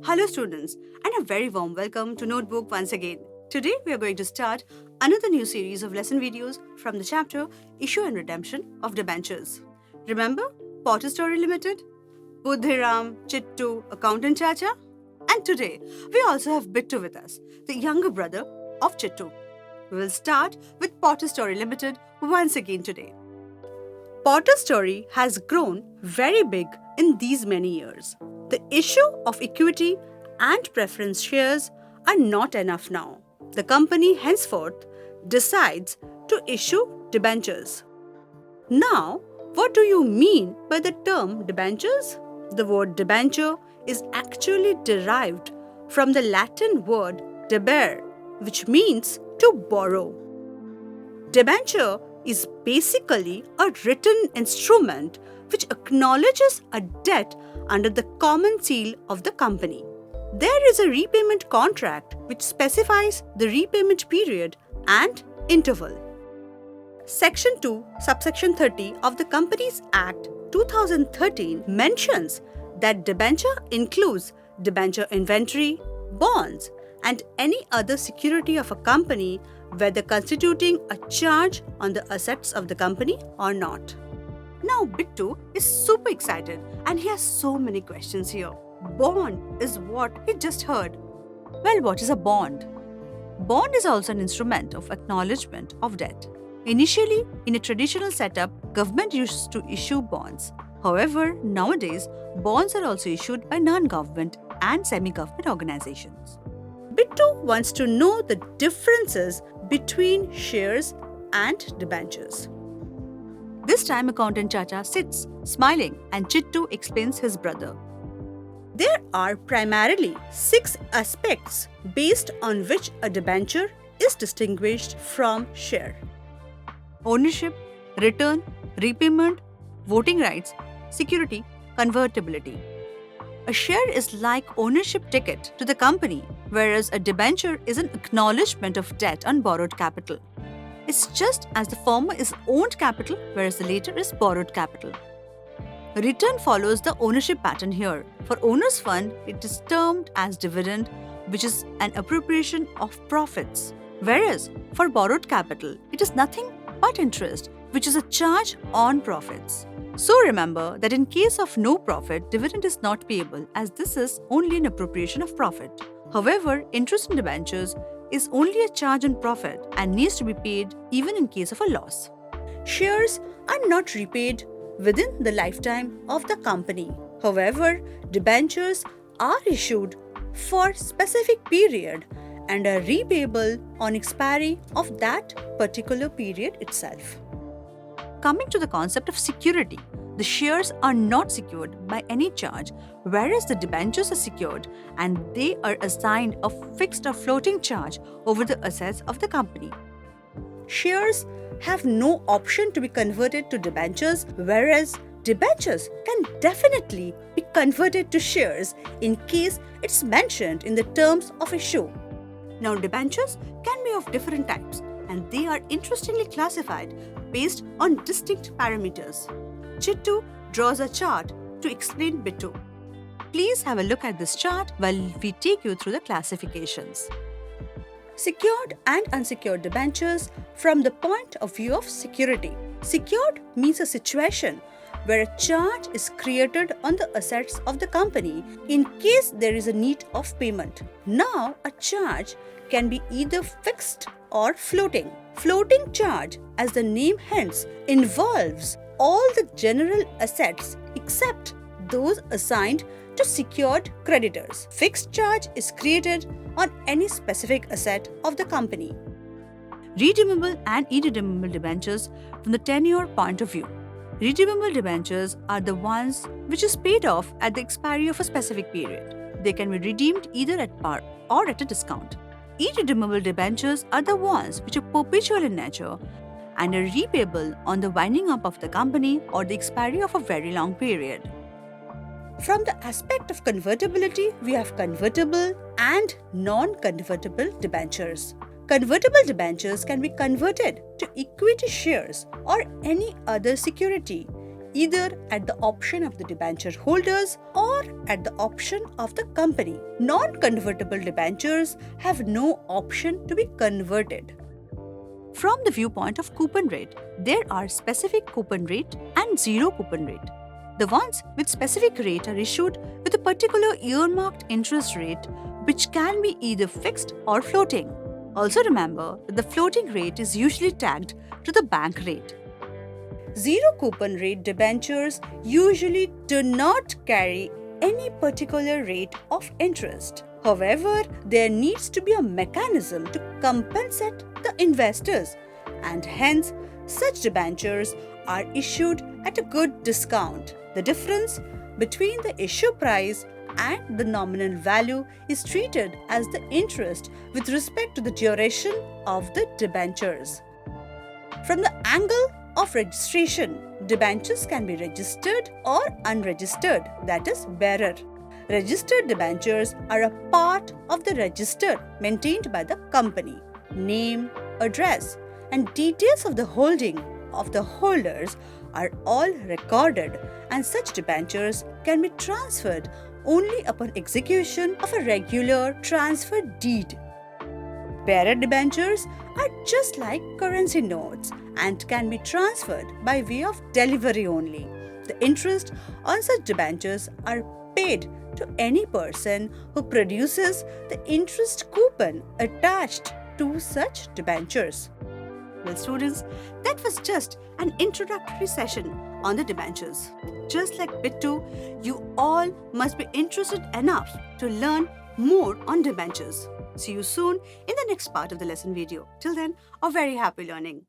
Hello students, and a very warm welcome to Notebook once again. Today we are going to start another new series of lesson videos from the chapter Issue and Redemption of Debentures. Remember Potter Story Limited, Buddhiram, Chittu, Accountant Chacha? And today we also have Bittu with us, the younger brother of Chittu. We will start with Potter Story Limited once again today. Potter Story has grown very big in these many years. The issue of equity and preference shares are not enough now. The company henceforth decides to issue debentures. Now, what do you mean by the term debentures? The word debenture is actually derived from the Latin word debere, which means to borrow. Debenture is basically a written instrument which acknowledges a debt under the common seal of the company. There is a repayment contract which specifies the repayment period and interval. Section 2, subsection 30 of the Companies Act 2013 mentions that debenture includes debenture inventory, bonds, and any other security of a company, whether constituting a charge on the assets of the company or not. Now Bittu is super excited and he has so many questions here. Bond is what he just heard. Well, what is a bond? Bond is also an instrument of acknowledgement of debt. Initially, in a traditional setup, government used to issue bonds. However, nowadays, bonds are also issued by non-government and semi-government organizations. Bittu wants to know the differences between shares and debentures. This time, Accountant Chacha sits, smiling, and Chittu explains his brother. There are primarily 6 aspects based on which a debenture is distinguished from share: ownership, return, repayment, voting rights, security, convertibility. A share is like ownership ticket to the company, whereas a debenture is an acknowledgement of debt on borrowed capital. It's just as the former is owned capital, whereas the latter is borrowed capital. A return follows the ownership pattern here. For owner's fund, it is termed as dividend, which is an appropriation of profits. Whereas for borrowed capital, it is nothing but interest, which is a charge on profits. So remember that in case of no profit, dividend is not payable, as this is only an appropriation of profit. However, interest in debentures is only a charge on profit and needs to be paid even in case of a loss. Shares are not repaid within the lifetime of the company. However, debentures are issued for specific period and are repayable on expiry of that particular period itself. Coming to the concept of security, the shares are not secured by any charge, whereas the debentures are secured and they are assigned a fixed or floating charge over the assets of the company. Shares have no option to be converted to debentures, whereas debentures can definitely be converted to shares in case it's mentioned in the terms of issue. Now, debentures can be of different types and they are interestingly classified based on distinct parameters. Chittu draws a chart to explain Bittu. Please have a look at this chart while we take you through the classifications. Secured and unsecured debentures from the point of view of security. Secured means a situation where a charge is created on the assets of the company in case there is a need of payment. Now, a charge can be either fixed or floating. Floating charge, as the name hints, involves all the general assets except those assigned to secured creditors. Fixed charge is created on any specific asset of the company. Redeemable and irredeemable debentures from the tenure point of view. Redeemable debentures are the ones which is paid off at the expiry of a specific period. They can be redeemed either at par or at a discount. Irredeemable debentures are the ones which are perpetual in nature and are repayable on the winding up of the company or the expiry of a very long period. From the aspect of convertibility, we have convertible and non-convertible debentures. Convertible debentures can be converted to equity shares or any other security either at the option of the debenture holders or at the option of the company. Non-convertible debentures have no option to be converted. From the viewpoint of coupon rate, there are specific coupon rate and zero coupon rate. The ones with specific rate are issued with a particular earmarked interest rate, which can be either fixed or floating. Also remember that the floating rate is usually tagged to the bank rate. Zero coupon rate debentures usually do not carry any particular rate of interest. However, there needs to be a mechanism to compensate the investors, and hence such debentures are issued at a good discount. The difference between the issue price and the nominal value is treated as the interest with respect to the duration of the debentures. From the angle of registration, debentures can be registered or unregistered, that is, bearer. Registered debentures are a part of the register maintained by the company. Name, address, and details of the holding of the holders are all recorded, and such debentures can be transferred only upon execution of a regular transfer deed. Bearer debentures are just like currency notes and can be transferred by way of delivery only. The interest on such debentures are paid to any person who produces the interest coupon attached to such debentures. Well, students, that was just an introductory session on the debentures. Just like Bit 2, you all must be interested enough to learn more on debentures. See you soon in the next part of the lesson video. Till then, a very happy learning.